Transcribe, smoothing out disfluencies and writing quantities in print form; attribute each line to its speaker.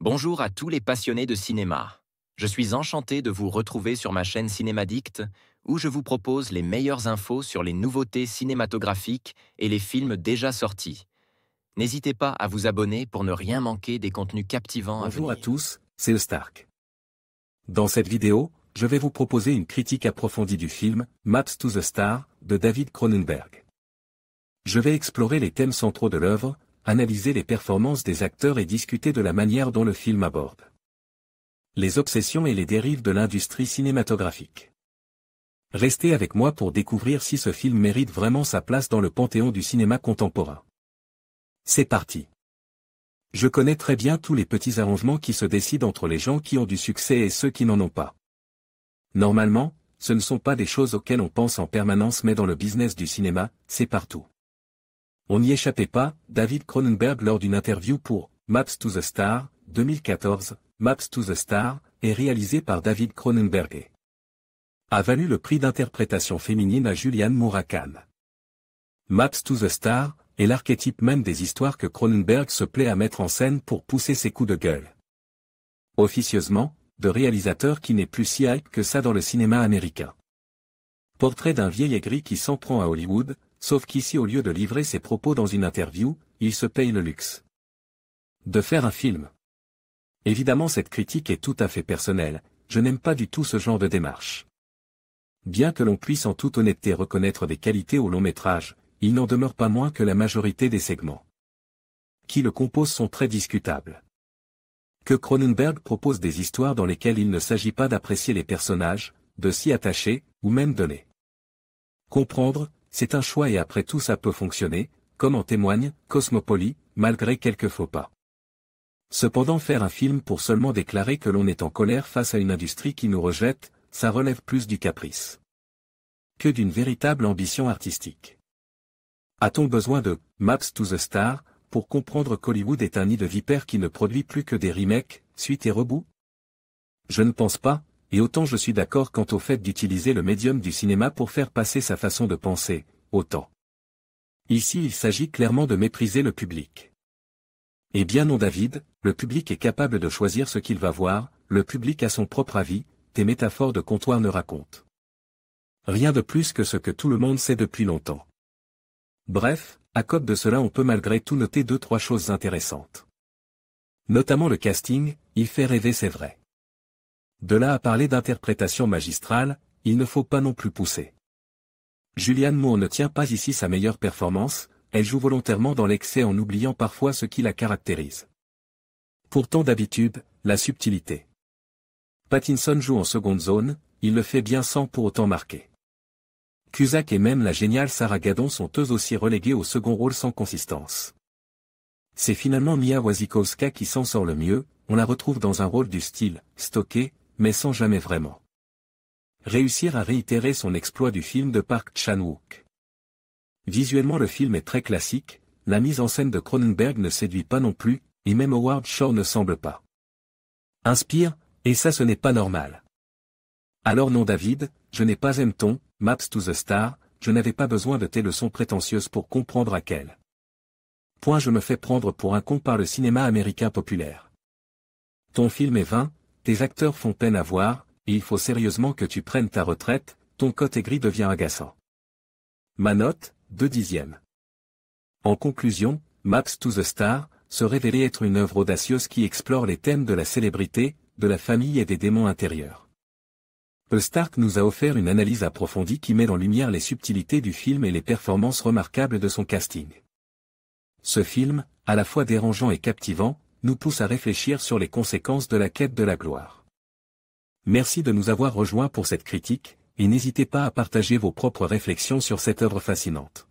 Speaker 1: Bonjour à tous les passionnés de cinéma. Je suis enchanté de vous retrouver sur ma chaîne Cinémaddict, où je vous propose les meilleures infos sur les nouveautés cinématographiques et les films déjà sortis. N'hésitez pas à vous abonner pour ne rien manquer des contenus captivants à venir.
Speaker 2: Bonjour à tous, c'est Stark. Dans cette vidéo, je vais vous proposer une critique approfondie du film Maps to the Star de David Cronenberg. Je vais explorer les thèmes centraux de l'œuvre, analyser les performances des acteurs et discuter de la manière dont le film aborde les obsessions et les dérives de l'industrie cinématographique. Restez avec moi pour découvrir si ce film mérite vraiment sa place dans le panthéon du cinéma contemporain. C'est parti. Je connais très bien tous les petits arrangements qui se décident entre les gens qui ont du succès et ceux qui n'en ont pas. Normalement, ce ne sont pas des choses auxquelles on pense en permanence, mais dans le business du cinéma, c'est partout. On n'y échappait pas, David Cronenberg lors d'une interview pour Maps to the Star, 2014, Maps to the Star, est réalisé par David Cronenberg et a valu le prix d'interprétation féminine à Julianne Moore. Maps to the Star est l'archétype même des histoires que Cronenberg se plaît à mettre en scène pour pousser ses coups de gueule. Officieusement, de réalisateur qui n'est plus si hype que ça dans le cinéma américain. Portrait d'un vieil aigri qui s'en prend à Hollywood, sauf qu'ici au lieu de livrer ses propos dans une interview, il se paye le luxe de faire un film. Évidemment, cette critique est tout à fait personnelle, je n'aime pas du tout ce genre de démarche. Bien que l'on puisse en toute honnêteté reconnaître des qualités au long métrage, il n'en demeure pas moins que la majorité des segments qui le composent sont très discutables. Que Cronenberg propose des histoires dans lesquelles il ne s'agit pas d'apprécier les personnages, de s'y attacher, ou même de les comprendre, c'est un choix et après tout ça peut fonctionner, comme en témoigne Cosmopolis, malgré quelques faux pas. Cependant, faire un film pour seulement déclarer que l'on est en colère face à une industrie qui nous rejette, ça relève plus du caprice que d'une véritable ambition artistique. A-t-on besoin de Maps to the Star pour comprendre qu'Hollywood est un nid de vipères qui ne produit plus que des remakes, suites et reboots? Je ne pense pas, et autant je suis d'accord quant au fait d'utiliser le médium du cinéma pour faire passer sa façon de penser, autant ici il s'agit clairement de mépriser le public. Eh bien non David, le public est capable de choisir ce qu'il va voir, le public a son propre avis, tes métaphores de comptoir ne racontent rien de plus que ce que tout le monde sait depuis longtemps. Bref, à côté de cela on peut malgré tout noter 2-3 choses intéressantes. Notamment le casting, il fait rêver, c'est vrai. De là à parler d'interprétation magistrale, il ne faut pas non plus pousser. Julianne Moore ne tient pas ici sa meilleure performance, elle joue volontairement dans l'excès en oubliant parfois ce qui la caractérise. Pourtant d'habitude, la subtilité. Pattinson joue en seconde zone, il le fait bien sans pour autant marquer. Cusack et même la géniale Sarah Gadon sont eux aussi relégués au second rôle sans consistance. C'est finalement Mia Wasikowska qui s'en sort le mieux, on la retrouve dans un rôle du style stocké, mais sans jamais vraiment réussir à réitérer son exploit du film de Park Chan-wook. Visuellement le film est très classique, la mise en scène de Cronenberg ne séduit pas non plus, et même Howard Shore ne semble pas inspire, et ça ce n'est pas normal. Alors non David, je n'ai pas aimé ton Maps to the Star, je n'avais pas besoin de tes leçons prétentieuses pour comprendre à quel point je me fais prendre pour un con par le cinéma américain populaire. Ton film est vain, tes acteurs font peine à voir, et il faut sérieusement que tu prennes ta retraite, ton côté gris devient agaçant. Ma note, 2/10. En conclusion, Maps to the Star se révélait être une œuvre audacieuse qui explore les thèmes de la célébrité, de la famille et des démons intérieurs. Stark nous a offert une analyse approfondie qui met en lumière les subtilités du film et les performances remarquables de son casting. Ce film, à la fois dérangeant et captivant, nous pousse à réfléchir sur les conséquences de la quête de la gloire. Merci de nous avoir rejoints pour cette critique, et n'hésitez pas à partager vos propres réflexions sur cette œuvre fascinante.